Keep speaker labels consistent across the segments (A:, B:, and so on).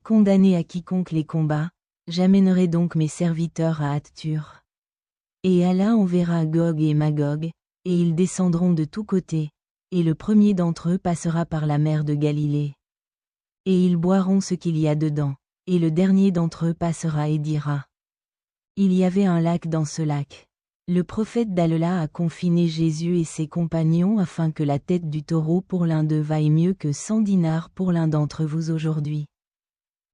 A: condamné à quiconque les combat, j'amènerai donc mes serviteurs à Athtur. Et Allah enverra Gog et Magog, et ils descendront de tous côtés, et le premier d'entre eux passera par la mer de Galilée. Et ils boiront ce qu'il y a dedans, et le dernier d'entre eux passera et dira. Il y avait un lac dans ce lac. Le prophète d'Allah a confiné Jésus et ses compagnons afin que la tête du taureau pour l'un d'eux vaille mieux que 100 dinars pour l'un d'entre vous aujourd'hui.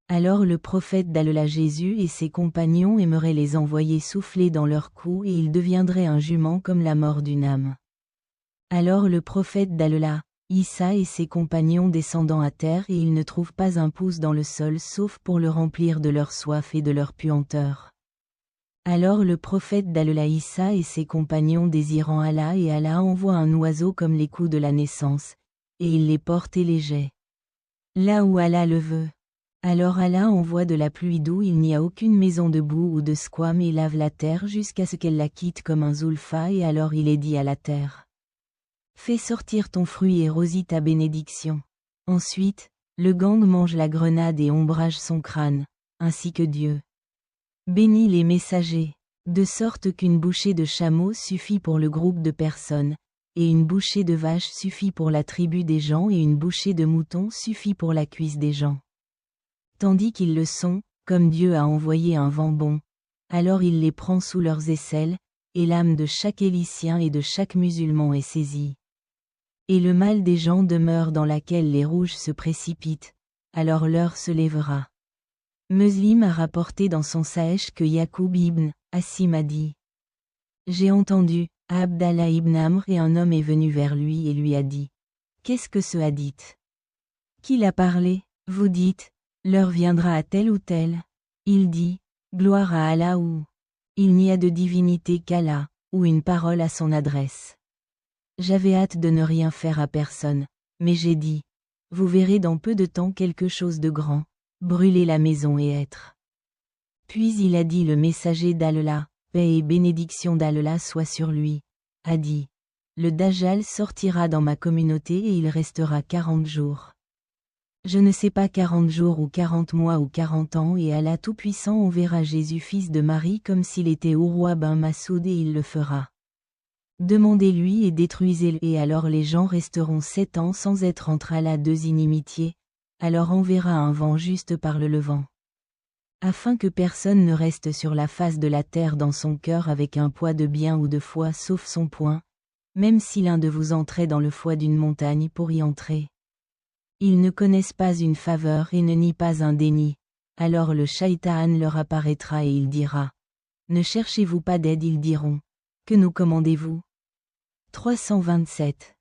A: Alors le prophète d'Allah Jésus et ses compagnons aimeraient les envoyer souffler dans leur cou et ils deviendraient un jument comme la mort d'une âme. Alors le prophète d'Allah, Issa et ses compagnons descendant à terre et ils ne trouvent pas un pouce dans le sol sauf pour le remplir de leur soif et de leur puanteur. Alors le prophète d'Allah Issa et ses compagnons désirant Allah et Allah envoie un oiseau comme les coups de la naissance, et il les porte et les jette. Là où Allah le veut. Alors Allah envoie de la pluie d'où il n'y a aucune maison de boue ou de squam et lave la terre jusqu'à ce qu'elle la quitte comme un zulfa et alors il est dit à la terre. Fais sortir ton fruit et rosis ta bénédiction. Ensuite, le gang mange la grenade et ombrage son crâne, ainsi que Dieu. Bénis les messagers, de sorte qu'une bouchée de chameau suffit pour le groupe de personnes, et une bouchée de vache suffit pour la tribu des gens et une bouchée de mouton suffit pour la cuisse des gens. Tandis qu'ils le sont, comme Dieu a envoyé un vent bon, alors il les prend sous leurs aisselles, et l'âme de chaque Élyssien et de chaque musulman est saisie. Et le mal des gens demeure dans laquelle les rouges se précipitent, alors l'heure se lèvera. Muslim a rapporté dans son Sahih que Yaqub ibn Assim a dit. J'ai entendu, Abdallah ibn Amr et un homme est venu vers lui et lui a dit. Qu'est-ce que ce hadith? Qui l'a parlé? Vous dites, l'heure viendra à tel ou tel. Il dit, gloire à Allah ou il n'y a de divinité qu'Allah, ou une parole à son adresse. J'avais hâte de ne rien faire à personne, mais j'ai dit, vous verrez dans peu de temps quelque chose de grand. Brûler la maison et être. Puis il a dit le messager d'Allah, paix et bénédiction d'Allah soit sur lui, a dit. Le Dajjal sortira dans ma communauté et il restera 40 jours. Je ne sais pas 40 jours ou 40 mois ou 40 ans et Allah Tout-Puissant enverra Jésus fils de Marie comme s'il était Urwa ben Massoud et il le fera. Demandez-lui et détruisez-le et alors les gens resteront 7 ans sans être entre Allah deux inimitiés. Alors enverra un vent juste par le levant. Afin que personne ne reste sur la face de la terre dans son cœur avec un poids de bien ou de foi sauf son poing, même si l'un de vous entrait dans le foie d'une montagne pour y entrer. Ils ne connaissent pas une faveur et ne nient pas un déni, alors le shaitan leur apparaîtra et il dira. Ne cherchez-vous pas d'aide ils diront. Que nous commandez-vous? 327.